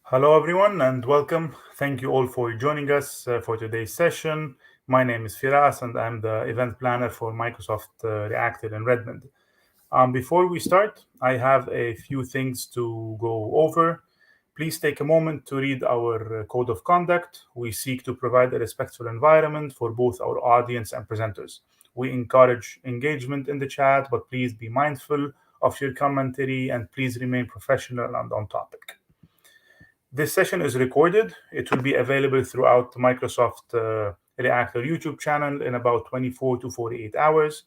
Hello, everyone, and welcome. Thank you all for joining us for today's session. My name is Firas, and I'm the event planner for Microsoft Reactor in Redmond. Before we start, I have a few things to go over. Please take a moment to read our code of conduct. We seek to provide a respectful environment for both our audience and presenters. We encourage engagement in the chat, but please be mindful of your commentary and please remain professional and on topic. This session is recorded. It will be available throughout the Microsoft Reactor YouTube channel in about 24 to 48 hours.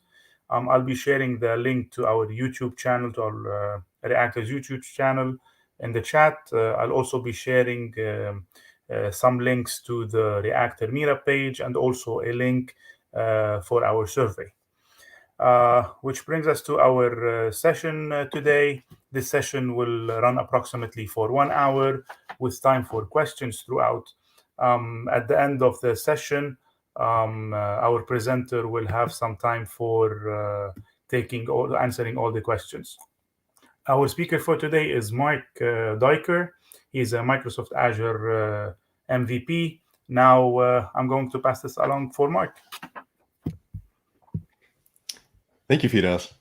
I'll be sharing the link to our YouTube channel, to our Reactor's YouTube channel in the chat. I'll also be sharing some links to the Reactor Meetup page and also a link for our survey. Which brings us to our session today. This session will run approximately for 1 hour with time for questions throughout. At the end of the session, our presenter will have some time for answering all the questions. Our speaker for today is Mark Duiker. He's a Microsoft Azure MVP. Now I'm going to pass this along for Mark. Thank you, Firas.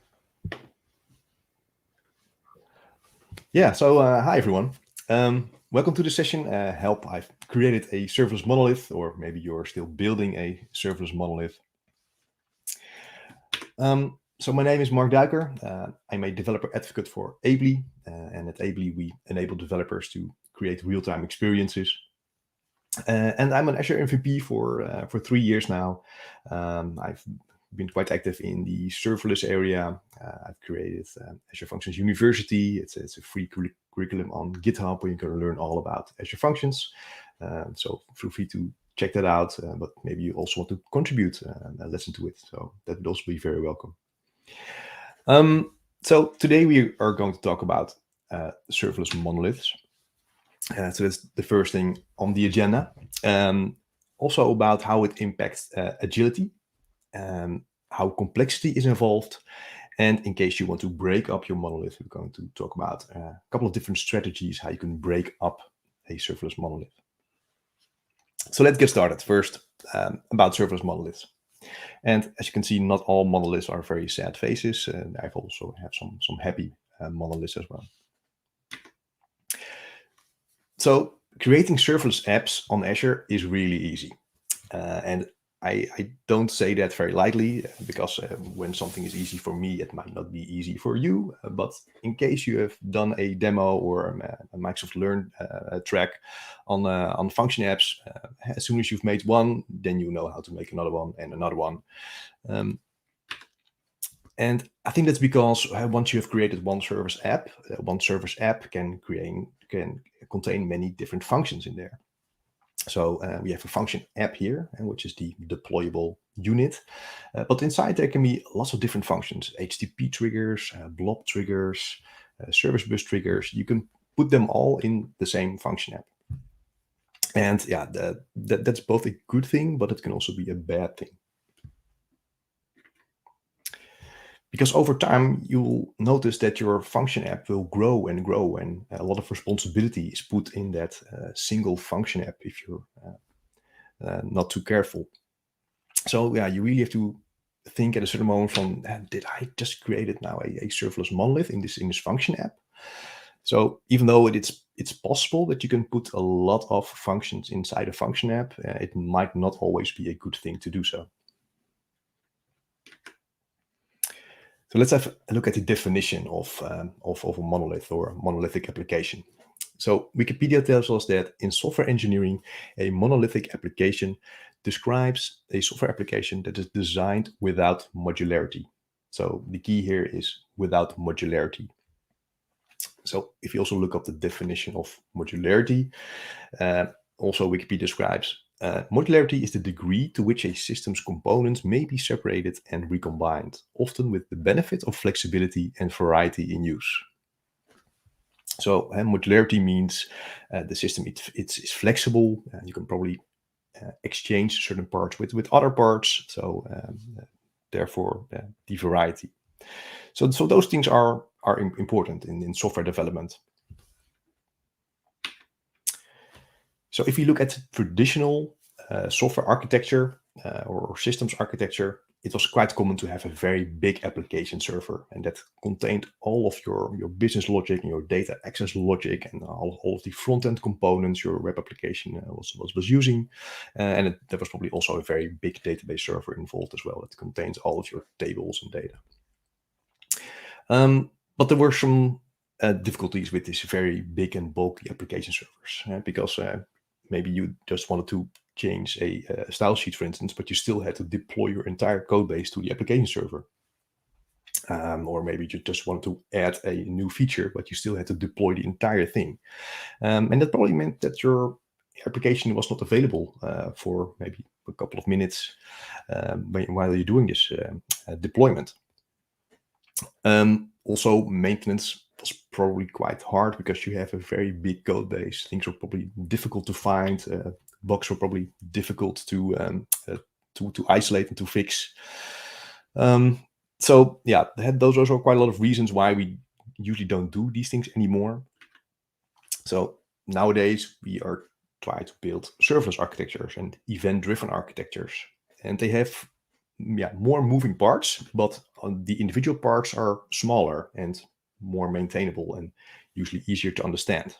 Hi everyone. Welcome to the session. I've created a serverless monolith, or maybe you're still building a serverless monolith. So my name is Mark Duiker. I'm a developer advocate for Ably, and at Ably we enable developers to create real-time experiences. And I'm an Azure MVP for 3 years now. I've been quite active in the serverless area. I've created Azure Functions University. It's a free curriculum on GitHub where you can learn all about Azure Functions. So feel free to check that out, but maybe you also want to contribute and listen to it. So that would also be very welcome. So today we are going to talk about serverless monoliths. So that's the first thing on the agenda. Also about how it impacts agility, how complexity is involved, and in case you want to break up your monolith, we're going to talk about a couple of different strategies how you can break up a serverless monolith. So let's get started. First, about serverless monoliths. And as you can see, not all monoliths are very sad faces. I've also have some happy monoliths as well. So creating serverless apps on Azure is really easy. And I don't say that very lightly because when something is easy for me, it might not be easy for you. But in case you have done a demo or a Microsoft Learn track on function apps, as soon as you've made one, then you know how to make another one and another one. And I think that's because once you have created one service app can contain many different functions in there. So we have a function app here, which is the deployable unit. But inside there can be lots of different functions: HTTP triggers, blob triggers, service bus triggers. You can put them all in the same function app. And yeah, that's both a good thing, but it can also be a bad thing. Because over time, you'll notice that your function app will grow and grow, and a lot of responsibility is put in that single function app if you're not too careful. So yeah, you really have to think at a certain moment from, did I just created now a serverless monolith in this function app? So even though it's possible that you can put a lot of functions inside a function app, it might not always be a good thing to do so. So let's have a look at the definition of a monolith or a monolithic application. So Wikipedia tells us that in software engineering, a monolithic application describes a software application that is designed without modularity. So the key here is without modularity. So if you also look up the definition of modularity, also Wikipedia describes modularity is the degree to which a system's components may be separated and recombined, often with the benefit of flexibility and variety in use. So modularity means the system it's flexible. You can probably exchange certain parts with other parts. So therefore the variety. So those things are important in software development. So if you look at traditional software architecture or systems architecture, it was quite common to have a very big application server, and that contained all of your business logic and your data access logic and all of the front-end components your web application was using. And there was probably also a very big database server involved as well that contains all of your tables and data. But there were some difficulties with this very big and bulky application servers because maybe you just wanted to change a style sheet, for instance, but you still had to deploy your entire code base to the application server. Or maybe you just wanted to add a new feature, but you still had to deploy the entire thing. And that probably meant that your application was not available for maybe a couple of minutes while you're doing this deployment. Also, maintenance was probably quite hard because you have a very big code base. Things were probably difficult to find. Bugs were probably difficult to isolate and to fix. So yeah, those are quite a lot of reasons why we usually don't do these things anymore. So nowadays we are trying to build serverless architectures and event-driven architectures, and they have more moving parts, but the individual parts are smaller and more maintainable and usually easier to understand.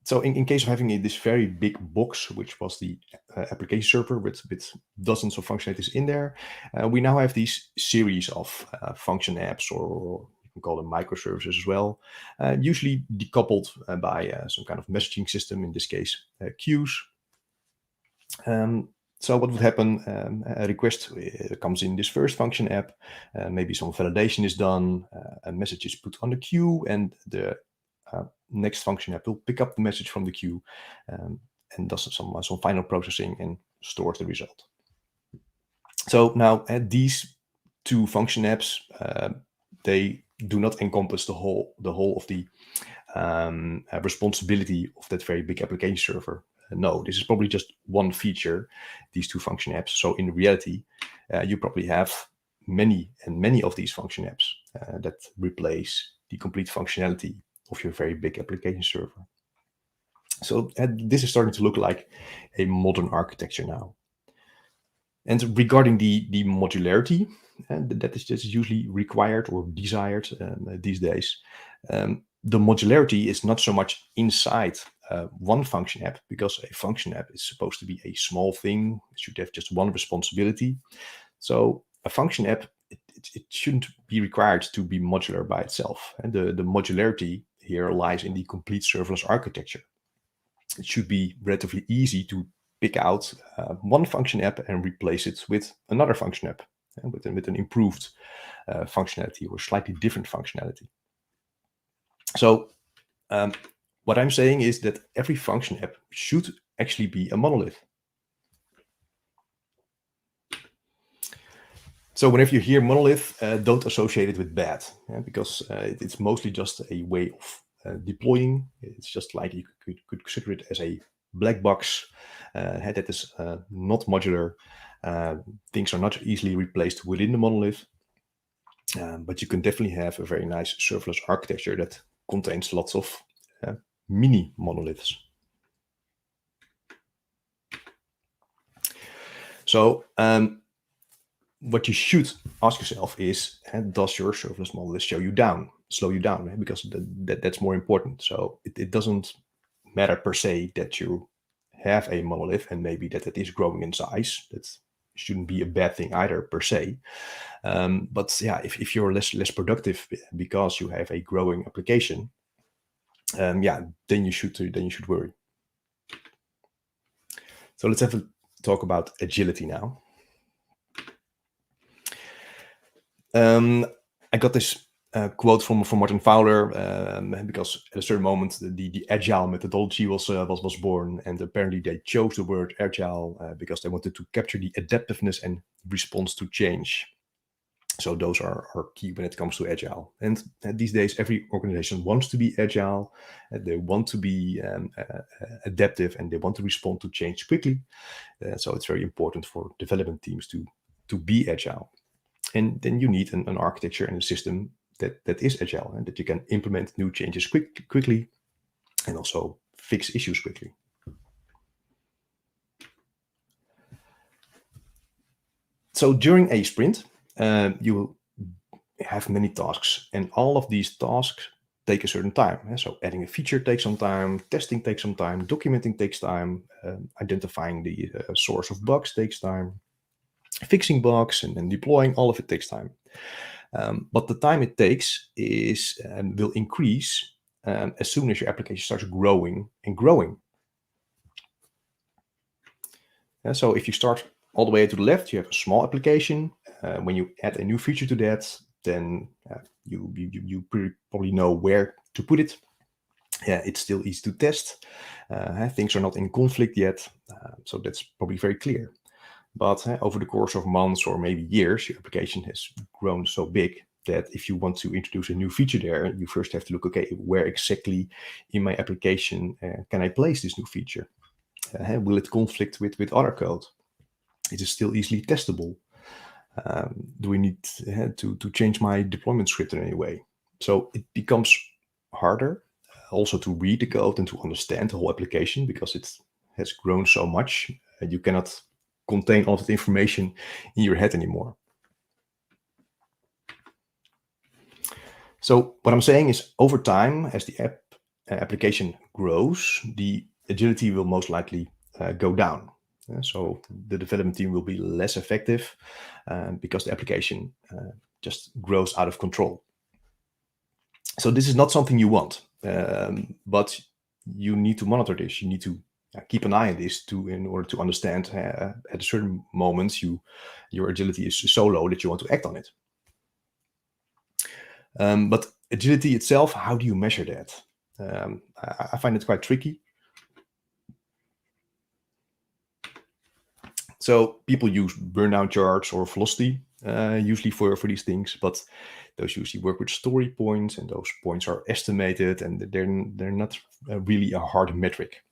So in case of having this very big box, which was the application server with dozens of functionalities in there, we now have these series of function apps, or you can call them microservices as well, usually decoupled by some kind of messaging system, in this case queues. So what would happen, a request comes in this first function app, maybe some validation is done, a message is put on the queue, and the next function app will pick up the message from the queue and does some final processing and stores the result. So now these two function apps, they do not encompass the whole of the responsibility of that very big application server. No, this is probably just one feature, these two function apps. So in reality, you probably have many of these function apps that replace the complete functionality of your very big application server. So this is starting to look like a modern architecture now. And regarding the modularity, that is usually required or desired these days. The modularity is not so much inside one function app, because a function app is supposed to be a small thing. It should have just one responsibility. So a function app, it shouldn't be required to be modular by itself. And the modularity here lies in the complete serverless architecture. It should be relatively easy to pick out one function app and replace it with another function app, with an improved functionality or slightly different functionality. So what I'm saying is that every function app should actually be a monolith. So whenever you hear monolith, don't associate it with bad, because it's mostly just a way of deploying. It's just like you could consider it as a black box that is not modular. Things are not easily replaced within the monolith, but you can definitely have a very nice serverless architecture that contains lots of mini monoliths. So what you should ask yourself is, does your serverless monolith slow you down? Because that's more important. So it doesn't matter per se that you have a monolith and maybe that it is growing in size. That shouldn't be a bad thing either per se. But yeah, if you're less productive because you have a growing application, then you should worry. So let's have a talk about agility now. I got this quote from Martin Fowler because at a certain moment the agile methodology was born, and apparently they chose the word agile because they wanted to capture the adaptiveness and response to change. So those are key when it comes to agile. And these days, every organization wants to be agile. They want to be adaptive, and they want to respond to change quickly. So it's very important for development teams to be agile. And then you need an architecture and a system that is agile and that you can implement new changes quickly and also fix issues quickly. So during a sprint, you will have many tasks, and all of these tasks take a certain time. So adding a feature takes some time, testing takes some time, documenting takes time, identifying the source of bugs takes time, fixing bugs and then deploying, all of it takes time. But the time it takes will increase as soon as your application starts growing and growing. So if you start all the way to the left, you have a small application. When you add a new feature to that, then you probably know where to put it. It's still easy to test. Things are not in conflict yet, so that's probably very clear. But over the course of months or maybe years, your application has grown so big that if you want to introduce a new feature there, you first have to look, okay, where exactly in my application can I place this new feature? Will it conflict with other code? Is it still easily testable? Do we need to change my deployment script in any way? So it becomes harder also to read the code and to understand the whole application because it has grown so much. You cannot contain all of the information in your head anymore. So what I'm saying is over time, as the application grows, the agility will most likely go down. So the development team will be less effective because the application just grows out of control. So this is not something you want, but you need to monitor this. You need to keep an eye on this in order to understand at certain moments your agility is so low that you want to act on it. But agility itself, how do you measure that? I find it quite tricky. So people use burn down charts or velocity usually for these things, but those usually work with story points, and those points are estimated, and they're not really a hard metric.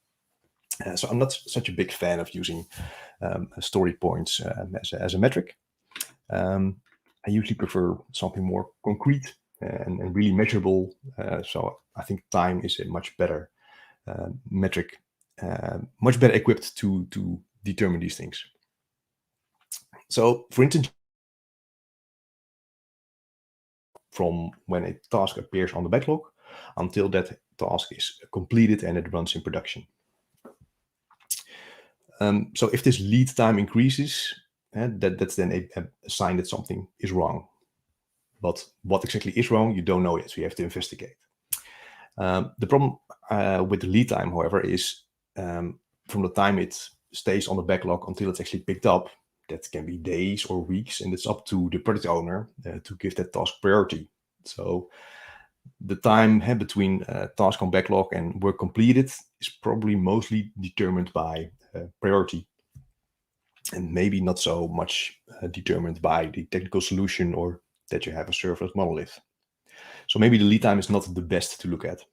So I'm not such a big fan of using story points as a metric. I usually prefer something more concrete and really measurable. So I think time is a much better metric, much better equipped to determine these things. So for instance, from when a task appears on the backlog until that task is completed and it runs in production. So if this lead time increases, that's then a sign that something is wrong. But what exactly is wrong, you don't know yet, so you have to investigate. The problem with the lead time, however, is from the time it stays on the backlog until it's actually picked up, that can be days or weeks, and it's up to the product owner to give that task priority. So the time between task on backlog and work completed is probably mostly determined by priority, and maybe not so much determined by the technical solution or that you have a serverless monolith. So maybe the lead time is not the best to look at.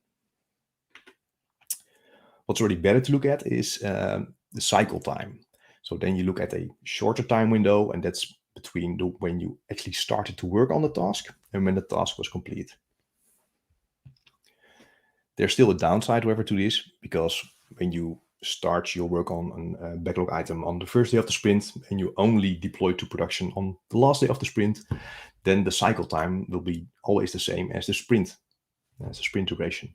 What's already better to look at is the cycle time. So then you look at a shorter time window, and that's between when you actually started to work on the task and when the task was complete. There's still a downside, however, to this, because when you start your work on a backlog item on the first day of the sprint and you only deploy to production on the last day of the sprint, then the cycle time will be always the same as the sprint duration.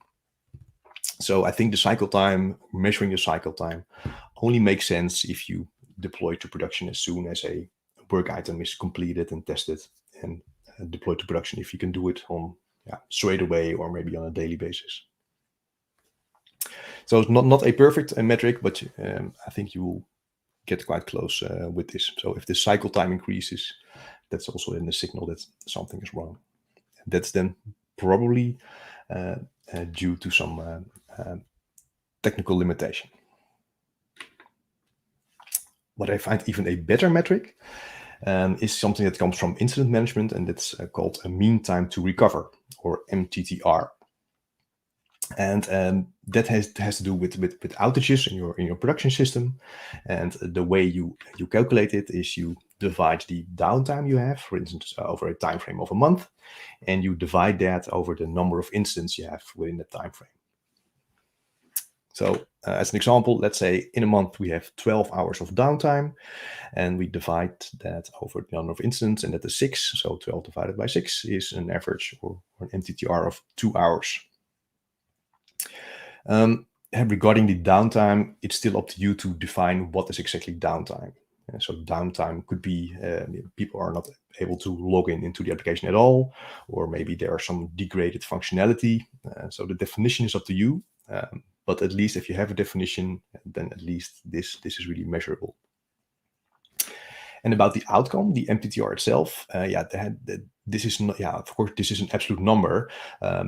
So I think the cycle time, measuring the cycle time, only makes sense if you deploy to production as soon as a work item is completed and tested and deployed to production, if you can do it on straight away or maybe on a daily basis. So it's not a perfect metric, but I think you will get quite close with this. So if the cycle time increases, that's also in the signal that something is wrong. That's then probably due to some technical limitation. What I find even a better metric is something that comes from incident management, and that's called a mean time to recover, or MTTR. And that has to do with outages in your production system. And the way you calculate it is you divide the downtime you have, for instance, over a time frame of a month, and you divide that over the number of incidents you have within that time frame. So as an example, let's say in a month we have 12 hours of downtime, and we divide that over the number of incidents, and that is 6. So 12 divided by 6 is an average or an MTTR of 2 hours. And regarding the downtime, it's still up to you to define what is exactly downtime. So downtime could be people are not able to log into the application at all, or maybe there are some degraded functionality. So the definition is up to you. But at least if you have a definition, then at least this is really measurable. And about the outcome, the MTTR itself, this is not, of course, this is an absolute number,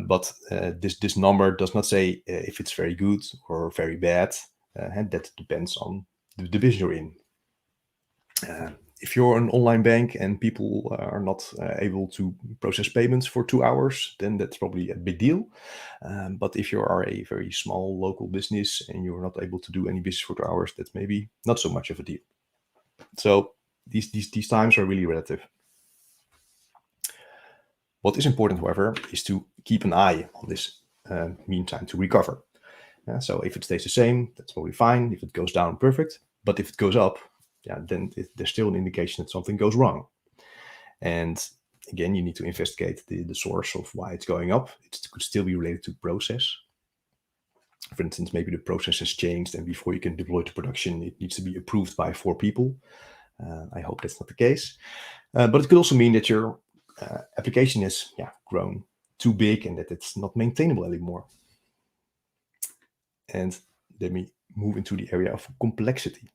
but this number does not say if it's very good or very bad, and that depends on the division you're in. If you're an online bank and people are not able to process payments for 2 hours, then that's probably a big deal. But if you are a very small local business and you're not able to do any business for 2 hours, that's maybe not so much of a deal. So these times are really relative. What is important, however, is to keep an eye on this mean time to recover. So if it stays the same, that's probably fine. If it goes down, perfect. But if it goes up, then there's still an indication that something goes wrong. And again, you need to investigate the source of why it's going up. It could still be related to process. For instance, maybe the process has changed, and before you can deploy to production, it needs to be approved by 4 people. I hope that's not the case. But it could also mean that your application has grown too big and that it's not maintainable anymore. And let me move into the area of complexity.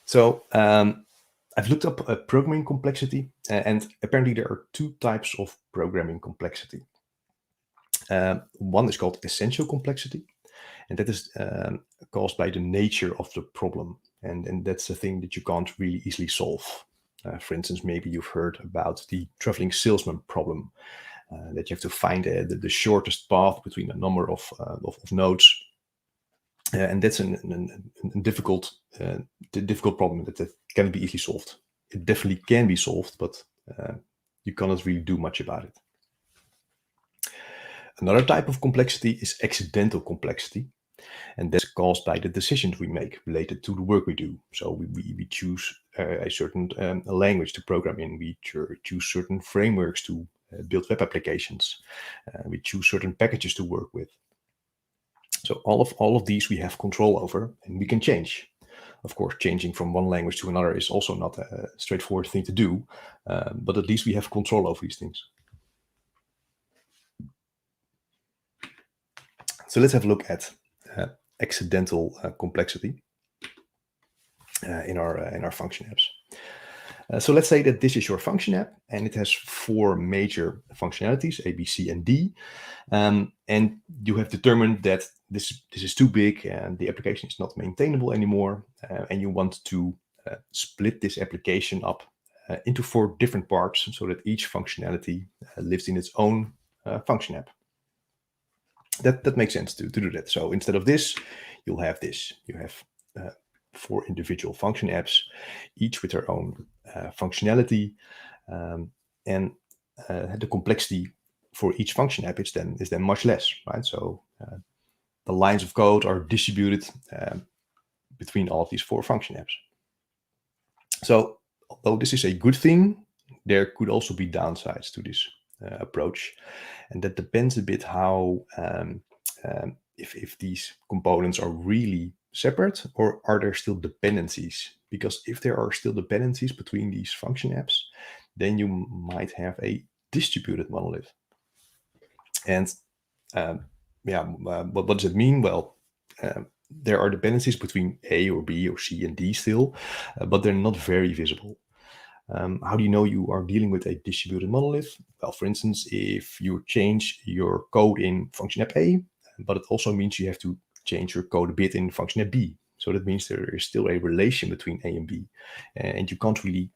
So I've looked up programming complexity, and apparently there are 2 types of programming complexity. One is called essential complexity, and that is caused by the nature of the problem. And that's a thing that you can't really easily solve. For instance, maybe you've heard about the traveling salesman problem, that you have to find the shortest path between a number of nodes. And that's a difficult problem that cannot be easily solved. It definitely can be solved, but you cannot really do much about it. Another type of complexity is accidental complexity, and that's caused by the decisions we make related to the work we do. So we choose a certain language to program in. We choose certain frameworks to build web applications. We choose certain packages to work with. So all of these we have control over, and we can change. Of course, changing from one language to another is also not a straightforward thing to do, but at least we have control over these things. So let's have a look at accidental complexity in our function apps. So let's say that this is your function app, and it has 4 major functionalities, A, B, C, and D. And you have determined that this is too big and the application is not maintainable anymore. And you want to split this application up into 4 different parts so that each functionality lives in its own function app. That makes sense to do that. So instead of this, you'll have this. You have 4 individual function apps, each with their own functionality, and the complexity for each function app is then much less, right? So the lines of code are distributed between all of these 4 function apps. So although this is a good thing, there could also be downsides to this approach, and that depends a bit how if these components are really separate, or are there still dependencies? Because if there are still dependencies between these function apps, then you might have a distributed monolith. And what does it mean? Well, there are dependencies between A or B or C and D still, but they're not very visible. How do you know you are dealing with a distributed monolith? Well, for instance, if you change your code in function app A, but it also means you have to change your code a bit in function app B. So that means there is still a relation between A and B, and you can't really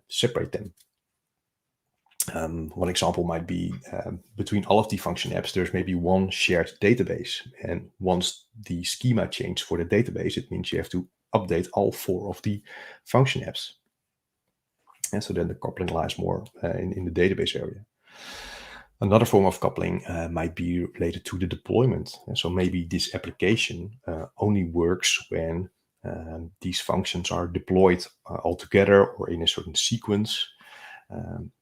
separate them. One example might be between all of the function apps, there's maybe one shared database. And once the schema changes for the database, it means you have to update all 4 of the function apps. And so then the coupling lies more in the database area. Another form of coupling might be related to the deployment. And so maybe this application only works when these functions are deployed all together or in a certain sequence.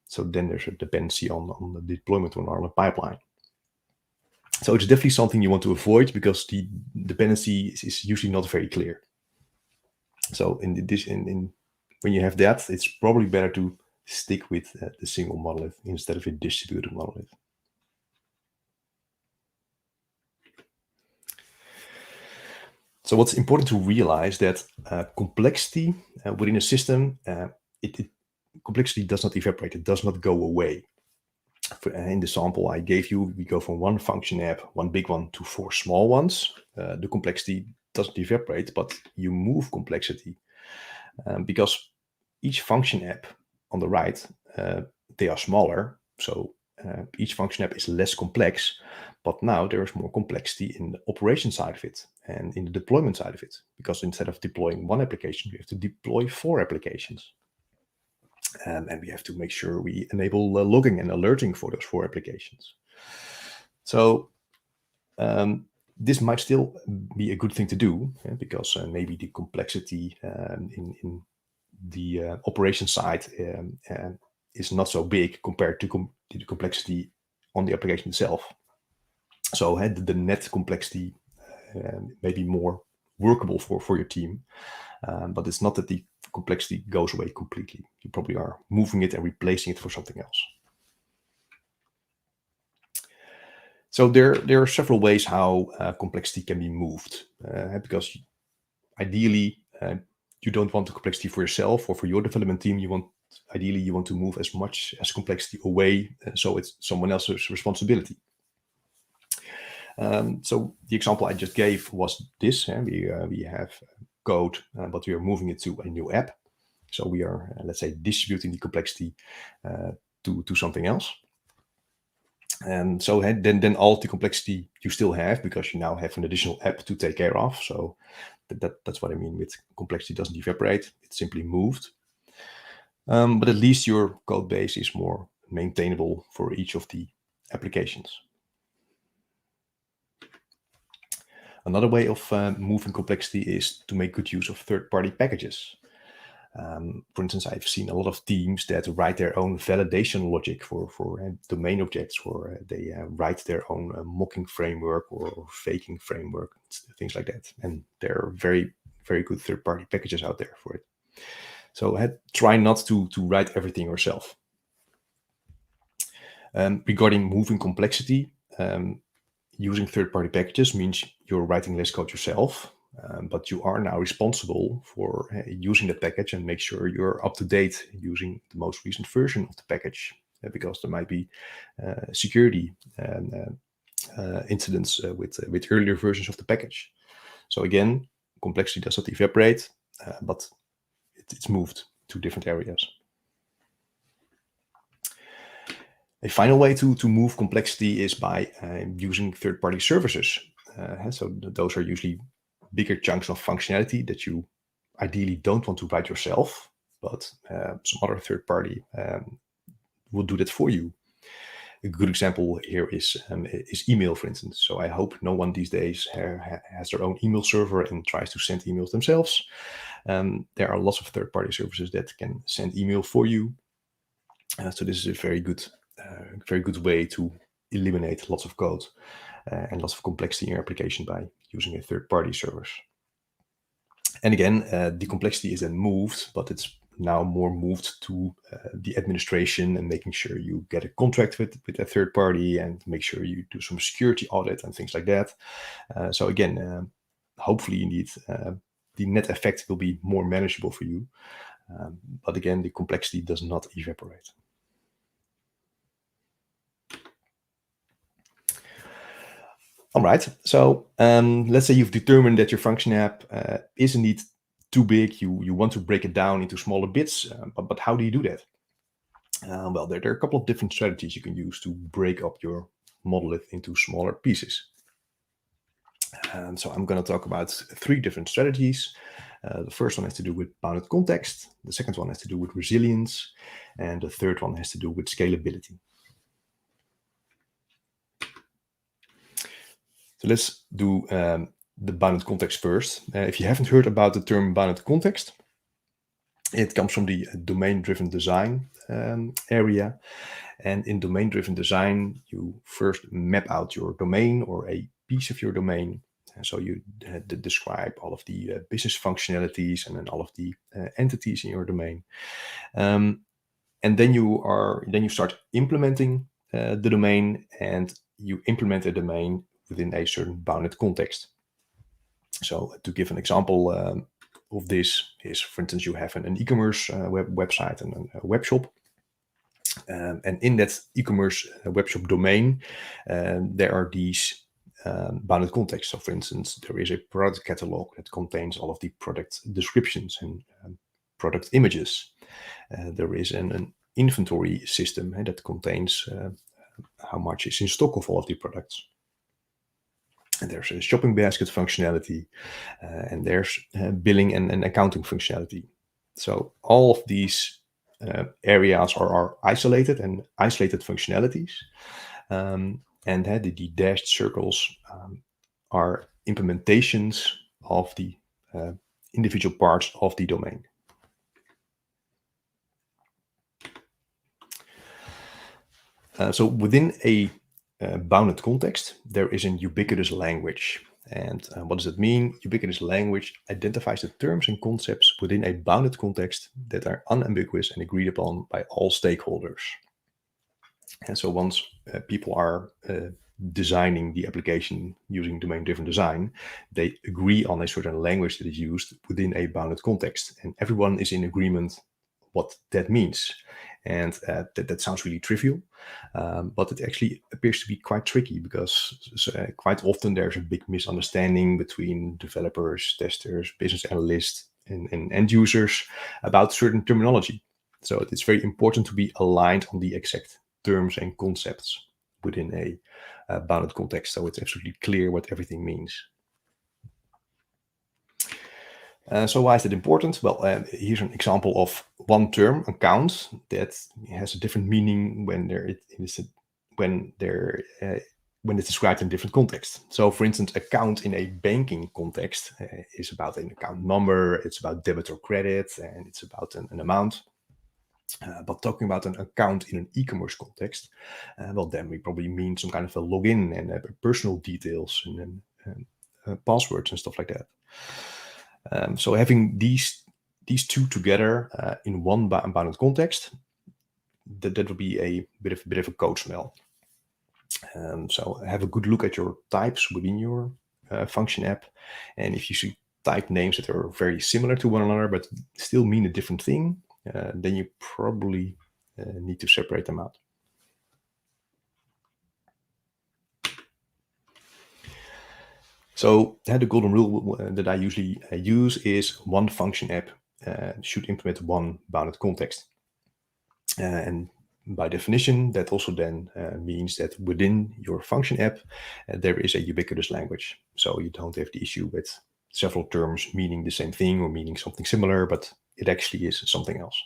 So then there's a dependency on the deployment on the pipeline. So it's definitely something you want to avoid because the dependency is usually not very clear. So when you have that, it's probably better to stick with the single monolith instead of a distributed monolith. So what's important to realize that complexity within a system, complexity does not evaporate, it does not go away. In the sample I gave you, we go from one function app, one big one, to 4 small ones. The complexity doesn't evaporate, but you move complexity because each function app on the right, they are smaller. So each function app is less complex, but now there is more complexity in the operation side of it and in the deployment side of it, because instead of deploying one application, we have to deploy 4 applications. And we have to make sure we enable logging and alerting for those 4 applications. So this might still be a good thing to do because maybe the complexity in the operation side is not so big compared to the complexity on the application itself. So the net complexity may be more workable for your team, but it's not that the complexity goes away completely. You probably are moving it and replacing it for something else. So there are several ways how complexity can be moved, because ideally you don't want the complexity for yourself or for your development team. Ideally you want to move as much as complexity away, so it's someone else's responsibility. So the example I just gave was this. We have code, but we are moving it to a new app. So we are, let's say, distributing the complexity to something else. And so then all the complexity you still have, because you now have an additional app to take care of. So that's what I mean with complexity doesn't evaporate. It's simply moved. But at least your code base is more maintainable for each of the applications. Another way of moving complexity is to make good use of third-party packages. For instance, I've seen a lot of teams that write their own validation logic for domain objects, or they write their own mocking framework or faking framework, things like that. And there are very, very good third-party packages out there for it. So try not to write everything yourself. Regarding moving complexity, using third-party packages means you're writing less code yourself, but you are now responsible for using the package and make sure you're up to date using the most recent version of the package, because there might be security incidents with earlier versions of the package. So again, complexity does not evaporate, but it's moved to different areas. A final way to move complexity is by using third-party services. So those are usually bigger chunks of functionality that you ideally don't want to write yourself, but some other third-party will do that for you. A good example here is email, for instance. So I hope no one these days has their own email server and tries to send emails themselves. There are lots of third-party services that can send email for you. So this is a very good way to eliminate lots of code and lots of complexity in your application by using a third-party service. And again, the complexity is then moved, but it's now more moved to the administration and making sure you get a contract with a third party and make sure you do some security audit and things like that. So again, hopefully indeed, the net effect will be more manageable for you. But again, the complexity does not evaporate. All right, so let's say you've determined that your function app is indeed too big. You want to break it down into smaller bits, but how do you do that? Well, there are a couple of different strategies you can use to break up your monolith into smaller pieces. So I'm going to talk about 3 different strategies. The first one has to do with bounded context. The second one has to do with resilience. And the third one has to do with scalability. So let's do the bounded context first. If you haven't heard about the term bounded context, it comes from the domain-driven design area. And in domain-driven design, you first map out your domain or a piece of your domain. And so you describe all of the business functionalities and then all of the entities in your domain. And then you start implementing the domain, and you implement a domain within a certain bounded context. So to give an example of this is, for instance, you have an e-commerce website and a web shop. And in that e-commerce webshop domain, there are these bounded contexts. So for instance, there is a product catalog that contains all of the product descriptions and product images. There is an inventory system that contains how much is in stock of all of the products. And there's a shopping basket functionality, and there's billing and accounting functionality. So all of these areas are isolated functionalities, and the dashed circles are implementations of the individual parts of the domain. So within a bounded context, there is an ubiquitous language. And what does that mean? Ubiquitous language identifies the terms and concepts within a bounded context that are unambiguous and agreed upon by all stakeholders. And so once people are designing the application using domain-driven design, they agree on a certain language that is used within a bounded context. And everyone is in agreement what that means. And that sounds really trivial, but it actually appears to be quite tricky, because quite often there's a big misunderstanding between developers, testers, business analysts, and end users about certain terminology. So it's very important to be aligned on the exact terms and concepts within a bounded context, so it's absolutely clear what everything means. So why is that important? Well, here's an example of one term, account, that has a different meaning when it's described in different contexts. So, for instance, account in a banking context is about an account number, it's about debit or credit, and it's about an amount. But talking about an account in an e-commerce context, well, then we probably mean some kind of a login and personal details and passwords and stuff like that. So having these two together in one bounded context, that would be a bit of a code smell. So have a good look at your types within your function app, and if you see type names that are very similar to one another but still mean a different thing, then you probably need to separate them out. So the golden rule that I usually use is one function app should implement one bounded context. And by definition, that also then means that within your function app, there is a ubiquitous language. So you don't have the issue with several terms meaning the same thing or meaning something similar, but it actually is something else.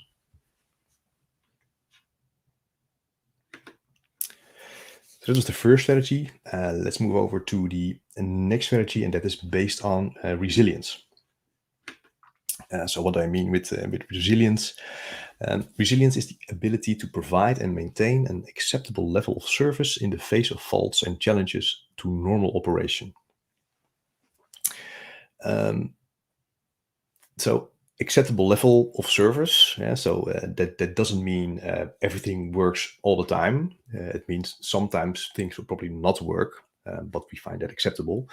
So that was the first strategy. Let's move over to the next strategy, and that is based on resilience. So what do I mean with resilience? Resilience is the ability to provide and maintain an acceptable level of service in the face of faults and challenges to normal operation. So acceptable level of service. So that doesn't mean everything works all the time. It means sometimes things will probably not work, but we find that acceptable.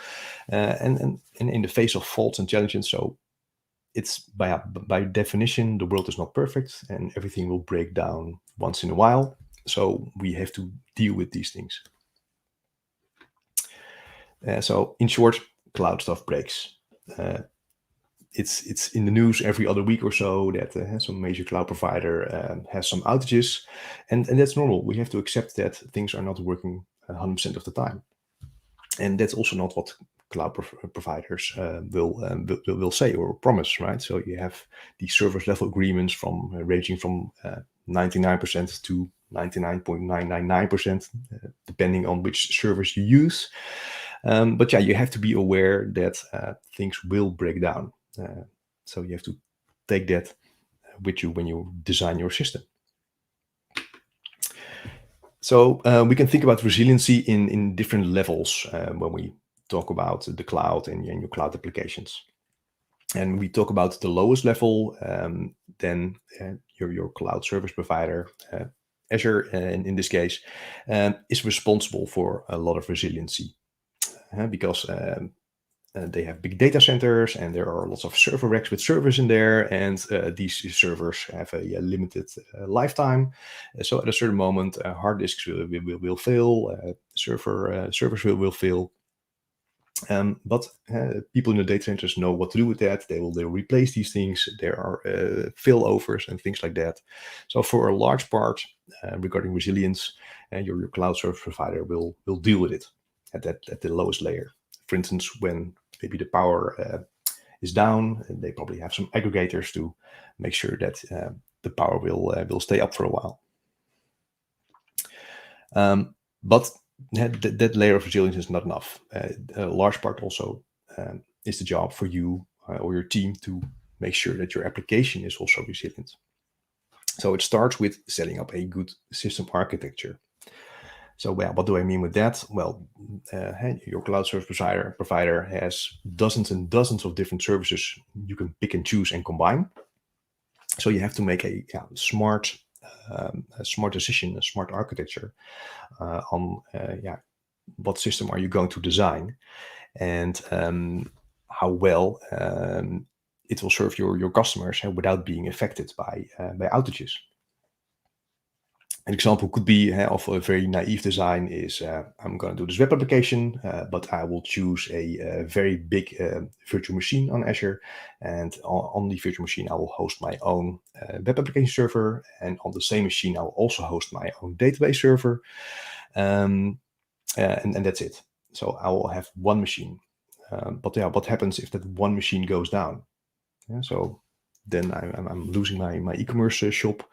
And in the face of faults and challenges, so it's by definition, the world is not perfect and everything will break down once in a while. So we have to deal with these things. So in short, cloud stuff breaks. It's in the news every other week or so that some major cloud provider has some outages, and that's normal. We have to accept that things are not working 100% of the time, and that's also not what cloud providers will say or promise, right? So you have these service level agreements from ranging from 99% to 99.999%, depending on which servers you use. But yeah, you have to be aware that things will break down. So you have to take that with you when you design your system. So we can think about resiliency in different levels when we talk about the cloud and your cloud applications. And we talk about the lowest level, then your cloud service provider, Azure in this case, is responsible for a lot of resiliency because they have big data centers and there are lots of server racks with servers in there, and these servers have a limited lifetime. So at a certain moment, hard disks will fail, servers will fail. But people in the data centers know what to do with that. They'll replace these things. There are failovers and things like that. So for a large part regarding resilience, your cloud service provider will deal with it at the lowest layer. For instance, when maybe the power is down, they probably have some aggregators to make sure that the power will stay up for a while. But that layer of resilience is not enough. A large part also is the job for you or your team to make sure that your application is also resilient. So it starts with setting up a good system architecture. So what do I mean with that? Well, your cloud service provider has dozens and dozens of different services you can pick and choose and combine. So you have to make a smart decision, a smart architecture on what system are you going to design, and how well it will serve your customers without being affected by outages. An example could be of a very naive design is I'm going to do this web application, but I will choose a very big virtual machine on Azure, and on the virtual machine I will host my own web application server, and on the same machine I will also host my own database server, and that's it. So I will have one machine. But what happens if that one machine goes down? So then I'm losing my e-commerce shop.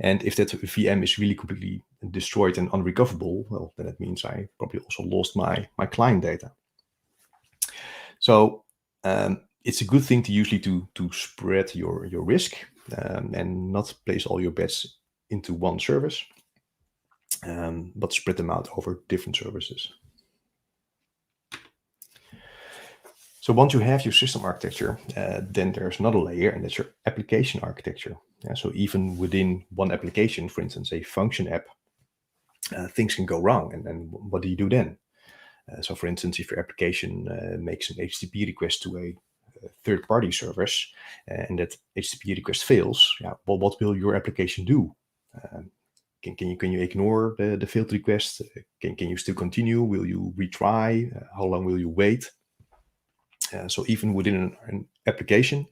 And if that VM is really completely destroyed and unrecoverable, well, then it means I probably also lost my client data. So it's a good thing to usually to spread your risk and not place all your bets into one service, but spread them out over different services. So once you have your system architecture, then there's another layer, and that's your application architecture. So even within one application, for instance, a function app, things can go wrong. And then what do you do then? So for instance, if your application makes an HTTP request to a third-party service, and that HTTP request fails, well, what will your application do? Can you ignore the failed request? Can you still continue? Will you retry? How long will you wait? So even within an application,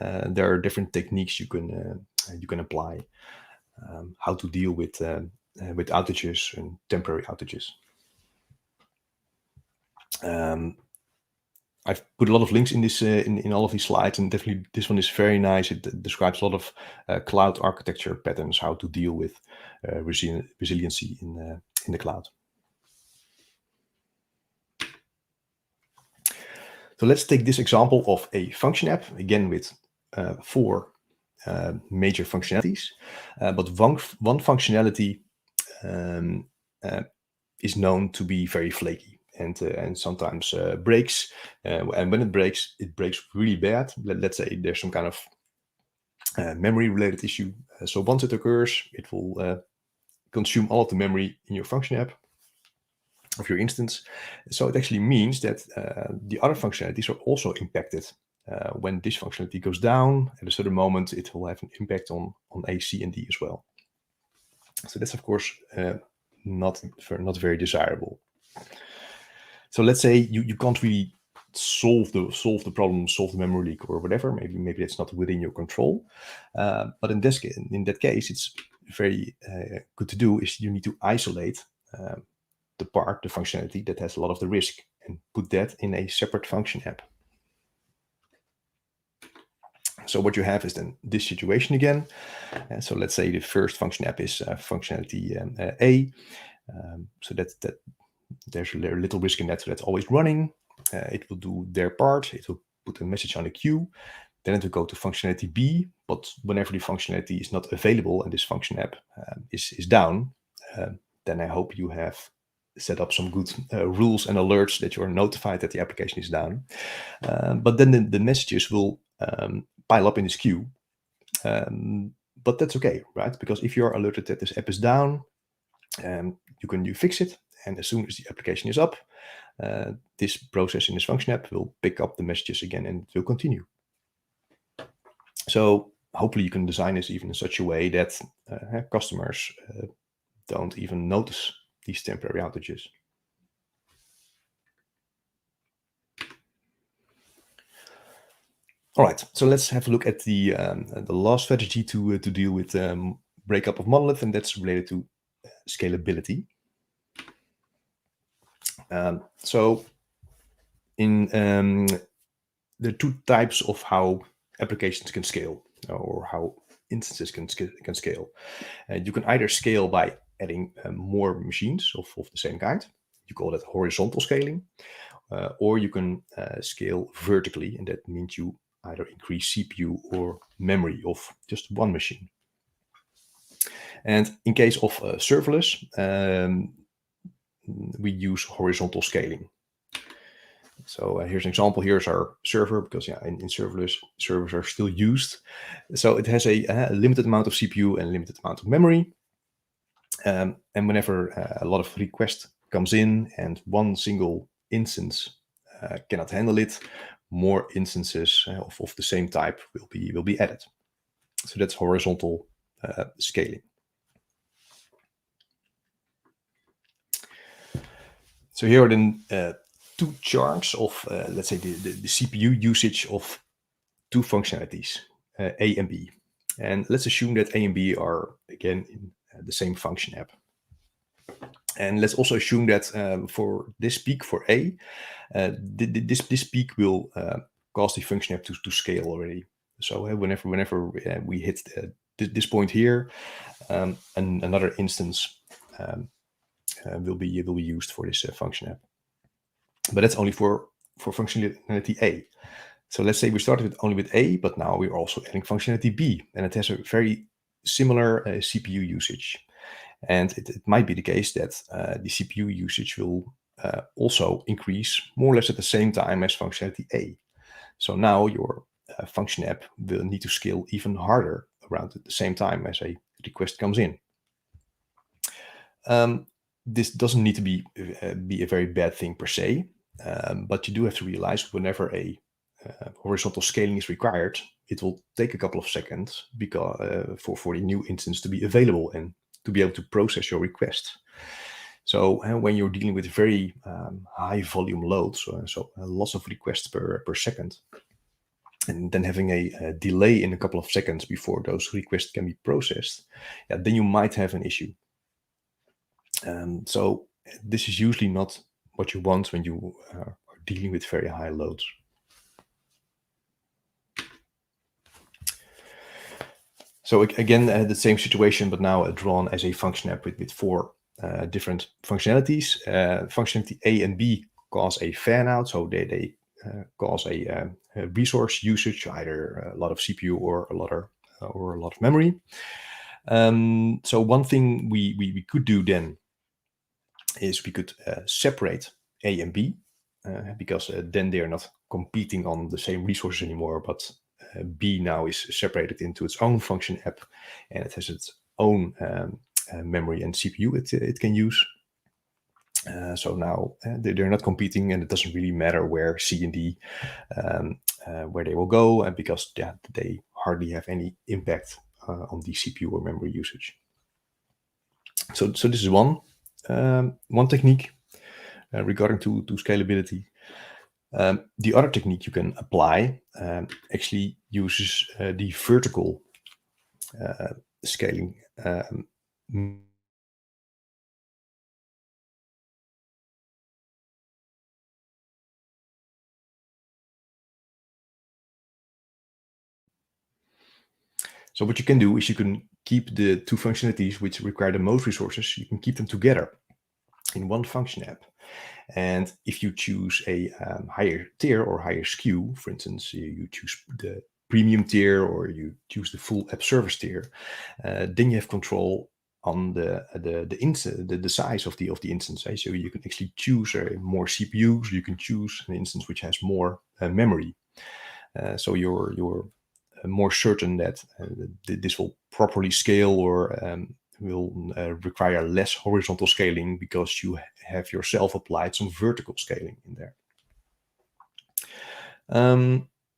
there are different techniques you can apply. How to deal with outages and temporary outages. I've put a lot of links in this in all of these slides, and definitely this one is very nice. It describes a lot of cloud architecture patterns, how to deal with resiliency in the cloud. So let's take this example of a function app, again with 4 major functionalities. But one functionality is known to be very flaky and sometimes breaks. And when it breaks really bad. Let's say there's some kind of memory-related issue. So once it occurs, it will consume all of the memory in your function app of your instance. So it actually means that the other functionalities are also impacted. When this functionality goes down at a certain moment, it will have an impact on A, C, and D as well. So that's of course not very desirable. So let's say you can't really solve the problem, solve the memory leak or whatever. Maybe it's not within your control. But in that case, it's very good to do is you need to isolate the functionality that has a lot of the risk, and put that in a separate function app. So what you have is then this situation again. So let's say the first function app is functionality A. So that there's a little risk in that, so that's always running. It will do their part. It will put a message on the queue. Then it will go to functionality B, but whenever the functionality is not available and this function app is down, then I hope you have set up some good rules and alerts that you're notified that the application is down. But then the messages will pile up in this queue. But that's okay, right? Because if you're alerted that this app is down, you fix it. And as soon as the application is up, this process in this function app will pick up the messages again and it will continue. So hopefully you can design this even in such a way that customers don't even notice these temporary outages. All right, so let's have a look at the last strategy to deal with breakup of monolith, and that's related to scalability. So in there are two types of how applications can scale, or how instances can scale. You can either scale by adding more machines of the same kind. You call that horizontal scaling, or you can scale vertically, and that means you either increase CPU or memory of just one machine. And in case of serverless, we use horizontal scaling. So here's an example. Here's our server, because in serverless, servers are still used. So it has a limited amount of CPU and limited amount of memory. And whenever a lot of request comes in and one single instance cannot handle it, more instances of the same type will be added. So that's horizontal scaling. So here are then two charts of, let's say, the CPU usage of two functionalities, A and B. And let's assume that A and B are, again, in the same function app. And let's also assume that for this peak for A, this peak will cause the function app to scale already. So whenever we hit this point here, and another instance will be used for this function app. But that's only for functionality A. So let's say we started only with A, but now we're also adding functionality B, and it has a very similar CPU usage. And it might be the case that the CPU usage will also increase more or less at the same time as functionality A. So now your function app will need to scale even harder around at the same time as a request comes in. This doesn't need to be a very bad thing per se, but you do have to realize whenever a horizontal scaling is required, it will take a couple of seconds because for the new instance to be available and to be able to process your request. So when you're dealing with very high volume loads, so lots of requests per second, and then having a delay in a couple of seconds before those requests can be processed, then you might have an issue. So this is usually not what you want when you are dealing with very high loads. So again, the same situation, but now drawn as a function app with four different functionalities. Functionality A and B cause a fan out, so they cause a resource usage, either a lot of CPU or a lot of memory. So one thing we could do then is we could separate A and B, because then they are not competing on the same resources anymore, but B now is separated into its own function app, and it has its own memory and CPU it can use. So now they're not competing, and it doesn't really matter where C and D where they will go, and because they hardly have any impact on the CPU or memory usage. So this is one technique regarding to scalability. The other technique you can apply actually uses the vertical scaling. So what you can do is you can keep the two functionalities which require the most resources, you can keep them together in one function app. And if you choose a higher tier or higher SKU, for instance, you choose the premium tier or you choose the full app service tier, then you have control on the size of the instance. Right? So you can actually choose more CPUs. You can choose an instance which has more memory. So you're more certain that this will properly scale or will require less horizontal scaling because you have yourself applied some vertical scaling in there.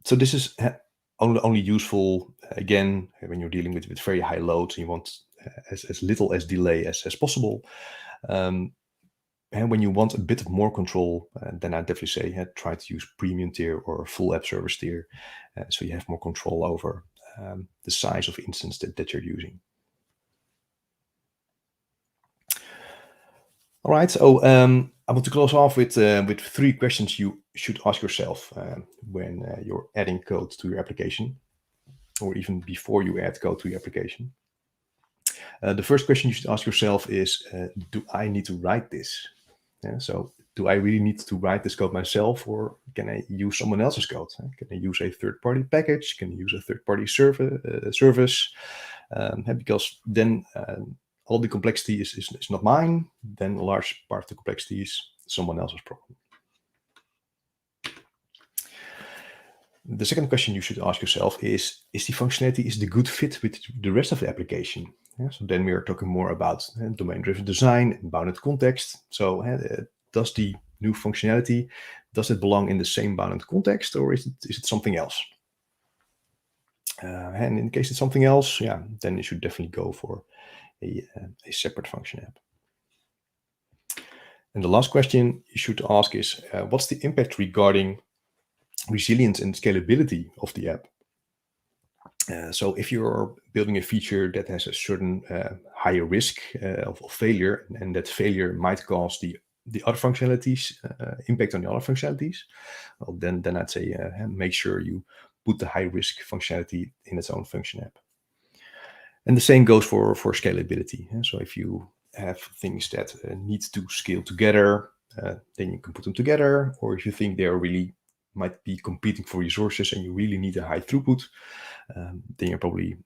So this is only useful, again, when you're dealing with very high loads and you want as little as delay as possible. And when you want a bit of more control, then I definitely say try to use premium tier or full app service tier, so you have more control over the size of instance that you're using. All right, so I want to close off with 3 questions you should ask yourself when you're adding code to your application, or even before you add code to your application. The first question you should ask yourself is, do I need to write this? So do I really need to write this code myself, or can I use someone else's code? Can I use a third-party package? Can I use a third-party service? Because then all the complexity is not mine. Then a large part of the complexity is someone else's problem. The second question you should ask yourself is the functionality is the good fit with the rest of the application? So then we are talking more about domain-driven design and bounded context. So does the new functionality, does it belong in the same bounded context, or is it something else? And in case it's something else, then you should definitely go for a separate function app. And the last question you should ask is, what's the impact regarding resilience and scalability of the app? So if you're building a feature that has a certain higher risk of failure, and that failure might cause the other functionalities, impact on the other functionalities, well, then I'd say make sure you put the high risk functionality in its own function app. And the same goes for scalability. So if you have things that need to scale together, then you can put them together. Or if you think they're really might be competing for resources and you really need a high throughput, then you're probably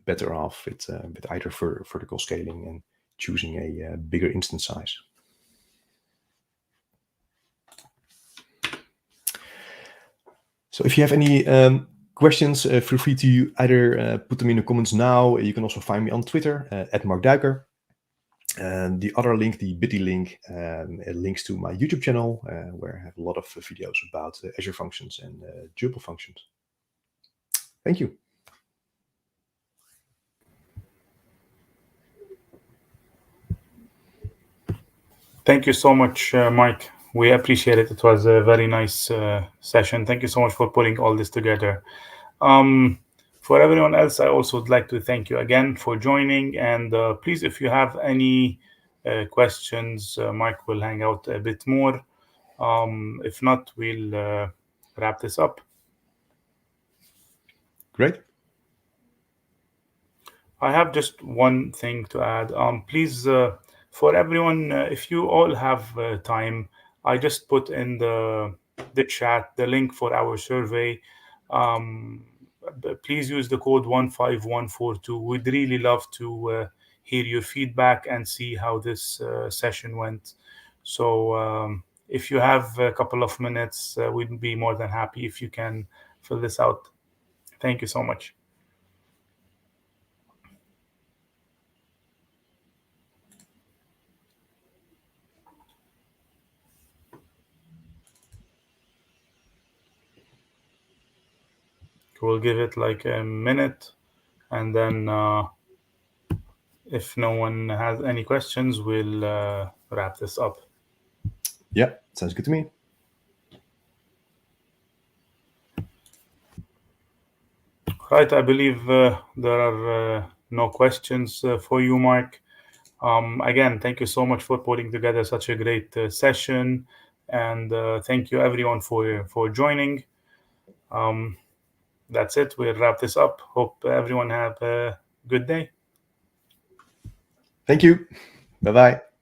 better off with either vertical scaling and choosing a bigger instance size. So if you have any questions, feel free to either put them in the comments now. You can also find me on Twitter at Mark Duiker. And the other link, the bit.ly link, links to my YouTube channel, where I have a lot of videos about Azure Functions and Drupal functions. Thank you. Thank you so much, Mike. We appreciate it. It was a very nice session. Thank you so much for putting all this together. For everyone else, I also would like to thank you again for joining. And please, if you have any questions, Mike will hang out a bit more. If not, we'll wrap this up. Great. I have just one thing to add. Please, for everyone, if you all have time, I just put in the chat the link for our survey. Please use the code 15142. We'd really love to hear your feedback and see how this session went. So if you have a couple of minutes, we'd be more than happy if you can fill this out. Thank you so much. We'll give it like a minute, and then if no one has any questions, we'll wrap this up. Yeah, sounds good to me. Right, I believe there are no questions for you, Mark. Again, thank you so much for putting together such a great session, and thank you everyone for joining. That's it. We'll wrap this up. Hope everyone have a good day. Thank you. Bye-bye.